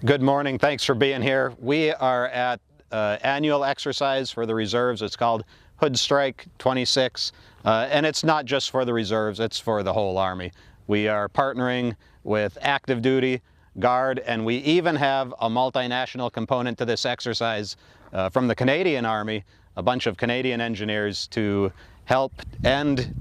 Good morning. Thanks for being here. We are at annual exercise for the reserves. It's called Hood Strike 26, and it's not just for the reserves, it's for the whole Army. We are partnering with active duty, Guard, and we even have a multinational component to this exercise from the Canadian Army, a bunch of Canadian engineers to help and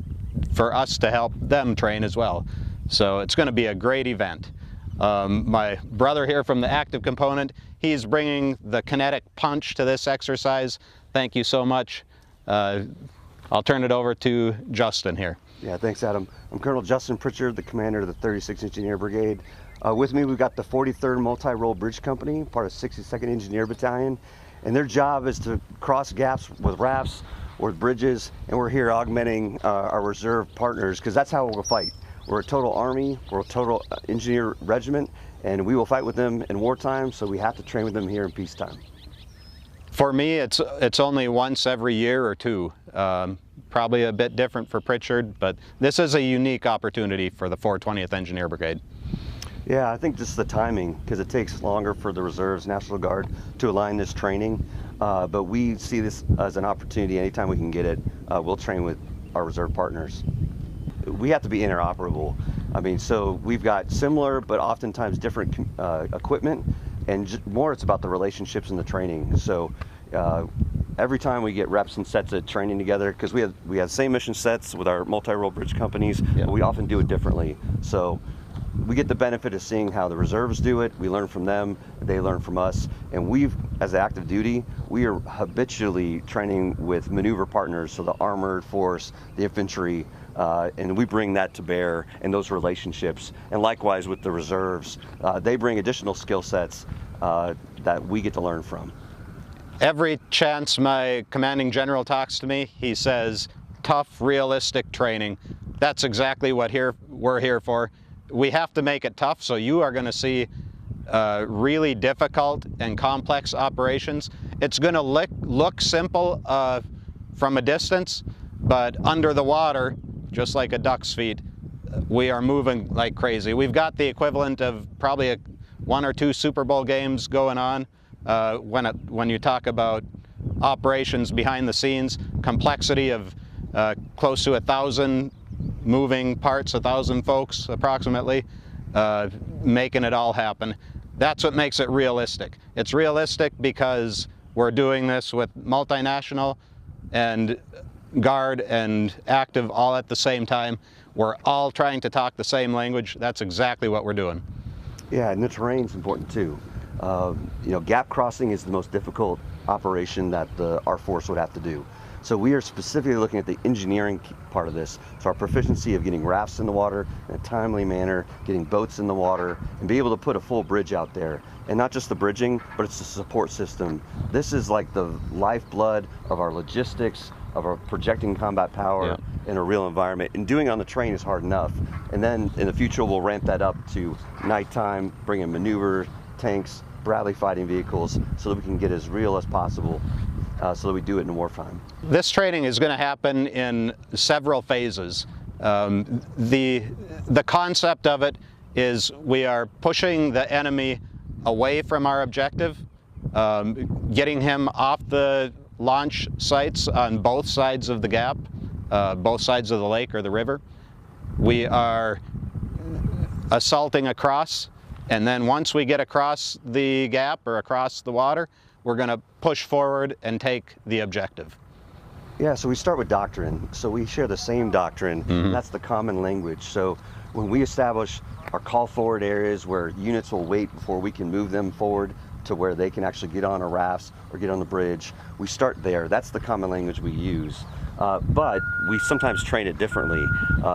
for us to help them train as well. So it's going to be a great event. My brother here from the active component, he's bringing the kinetic punch to this exercise. Thank you so much. I'll turn it over to Justin here. Yeah, thanks, Adam. I'm Colonel Justin Pritchard, the commander of the 36th Engineer Brigade. With me, we've got the 43rd Multi-Role Bridge Company, part of 62nd Engineer Battalion, and their job is to cross gaps with rafts or bridges, and we're here augmenting our reserve partners, because that's how we'll fight. We're a total Army, we're a total engineer regiment, and we will fight with them in wartime, so we have to train with them here in peacetime. For me, it's only once every year or two. Probably a bit different for Pritchard, but this is a unique opportunity for the 420th Engineer Brigade. Yeah, I think just the timing, because it takes longer for the Reserves, National Guard to align this training, but we see this as an opportunity. Anytime we can get it, we'll train with our reserve partners. We have to be interoperable. I mean, so we've got similar but oftentimes different equipment, and more it's about the relationships and the training. So every time we get reps and sets of training together, because we have same mission sets with our multi-role bridge companies, but we often do it differently. So we get the benefit of seeing how the reserves do it. We learn from them, they learn from us, and we've, as active duty, we are habitually training with maneuver partners, so the armored force, the infantry, and we bring that to bear in those relationships. And likewise with the reserves, they bring additional skill sets that we get to learn from. Every chance my commanding general talks to me, he says, tough, realistic training. That's exactly what we're here for. We have to make it tough, so you are going to see really difficult and complex operations. It's going to look simple from a distance, but under the water, just like a duck's feet, we are moving like crazy. We've got the equivalent of probably one or two Super Bowl games going on when you talk about operations behind the scenes, complexity of close to 1,000 moving parts, 1,000 folks approximately, making it all happen. That's what makes it realistic. It's realistic because we're doing this with multinational and Guard and active all at the same time. We're all trying to talk the same language. That's exactly what we're doing. Yeah, and the terrain's important too. Gap crossing is the most difficult operation that our force would have to do. So we are specifically looking at the engineering part of this. So our proficiency of getting rafts in the water in a timely manner, getting boats in the water, and be able to put a full bridge out there. And not just the bridging, but it's the support system. This is like the lifeblood of our logistics, of our projecting combat power in a real environment. And doing it on the train is hard enough. And then in the future, we'll ramp that up to nighttime, bring in maneuver, tanks, Bradley fighting vehicles, so that we can get as real as possible. So that we do it in wartime. This training is going to happen in several phases. The concept of it is we are pushing the enemy away from our objective, getting him off the launch sites on both sides of the gap, both sides of the lake or the river. We are assaulting across, and then once we get across the gap or across the water, we're going to push forward and take the objective. Yeah, so we start with doctrine. So we share the same doctrine. That's the common language. So when we establish our call forward areas where units will wait before we can move them forward to where they can actually get on a raft or get on the bridge, we start there. That's the common language we use. But we sometimes train it differently.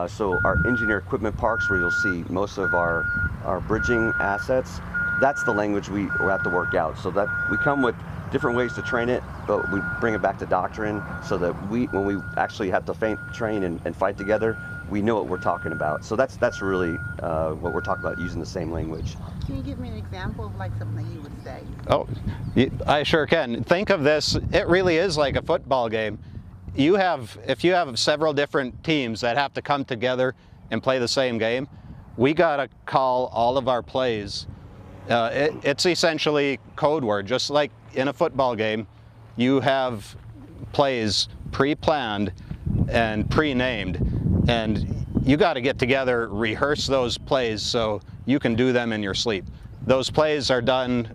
So our engineer equipment parks, where you'll see most of our bridging assets, that's the language we have to work out. So that we come with different ways to train it, but we bring it back to doctrine so that when we actually have to train and fight together, we know what we're talking about. So that's really what we're talking about, using the same language. Can you give me an example of like something that you would say? Oh, I sure can. Think of this, it really is like a football game. If you have several different teams that have to come together and play the same game, we gotta call all of our plays It's essentially code word. Just like in a football game, you have plays pre-planned and pre-named, and you got to get together, rehearse those plays so you can do them in your sleep. Those plays are done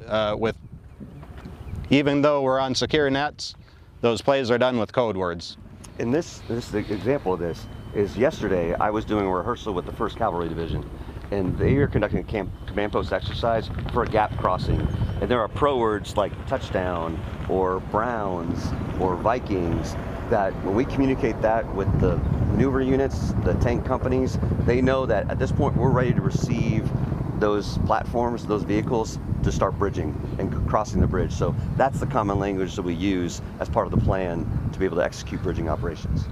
even though we're on secure nets, those plays are done with code words. And this example of this is yesterday I was doing a rehearsal with the 1st Cavalry Division, and they are conducting a command post exercise for a gap crossing. And there are pro words like touchdown or Browns or Vikings that when we communicate that with the maneuver units, the tank companies, they know that at this point we're ready to receive those platforms, those vehicles, to start bridging and crossing the bridge. So that's the common language that we use as part of the plan to be able to execute bridging operations.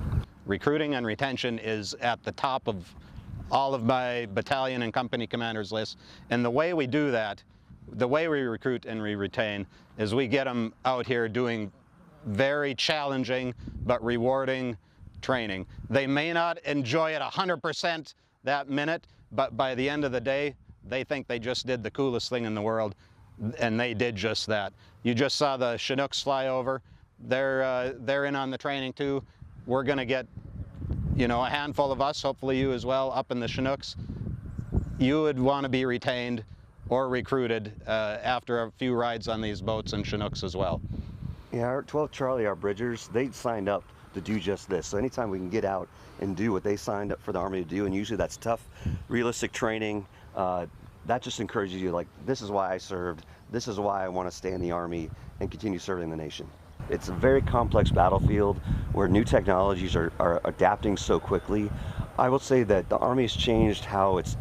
Recruiting and retention is at the top of all of my battalion and company commanders lists. And the way we do that, the way we recruit and we retain, is we get them out here doing very challenging but rewarding training. They may not enjoy it 100% that minute, but by the end of the day, they think they just did the coolest thing in the world, and they did just that. You just saw the Chinooks fly over. They're in on the training too. We're going to get, a handful of us, hopefully you as well, up in the Chinooks. You would want to be retained or recruited after a few rides on these boats and Chinooks as well. Yeah, our 12 Charlie, our bridgers, they signed up to do just this. So anytime we can get out and do what they signed up for the Army to do, and usually that's tough, realistic training, that just encourages you, like, this is why I served, this is why I want to stay in the Army and continue serving the nation. It's a very complex battlefield where new technologies are adapting so quickly. I will say that the Army has changed how it's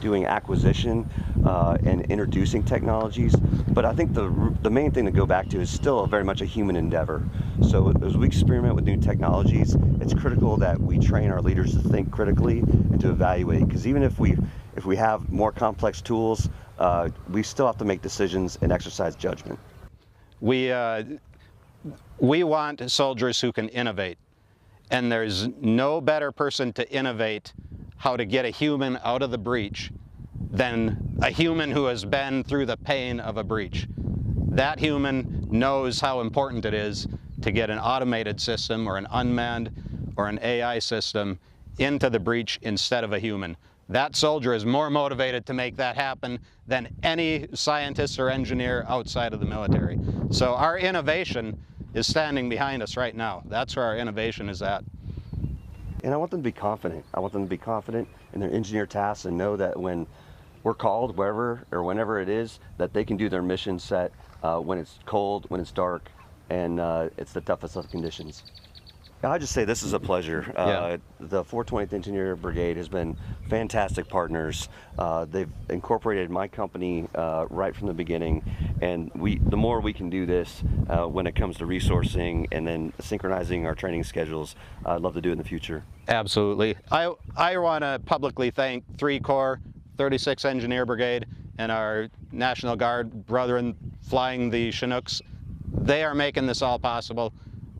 doing acquisition and introducing technologies, but I think the main thing to go back to is still very much a human endeavor. So as we experiment with new technologies, it's critical that we train our leaders to think critically and to evaluate, because even if we have more complex tools, we still have to make decisions and exercise judgment. We want soldiers who can innovate, and there's no better person to innovate how to get a human out of the breach than a human who has been through the pain of a breach. That human knows how important it is to get an automated system or an unmanned or an AI system into the breach instead of a human. That soldier is more motivated to make that happen than any scientist or engineer outside of the military. So our innovation is standing behind us right now. That's where our innovation is at. And I want them to be confident. I want them to be confident in their engineer tasks and know that when we're called, wherever or whenever it is, that they can do their mission set when it's cold, when it's dark, and it's the toughest of conditions. I just say this is a pleasure. The 420th Engineer Brigade has been fantastic partners. They've incorporated my company right from the beginning, and the more we can do this when it comes to resourcing and then synchronizing our training schedules, I'd love to do it in the future. Absolutely. I want to publicly thank 3 Corps, 36th Engineer Brigade, and our National Guard brethren flying the Chinooks. They are making this all possible.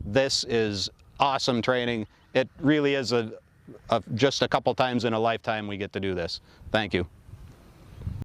This is awesome training. It really is just a couple times in a lifetime we get to do this. Thank you.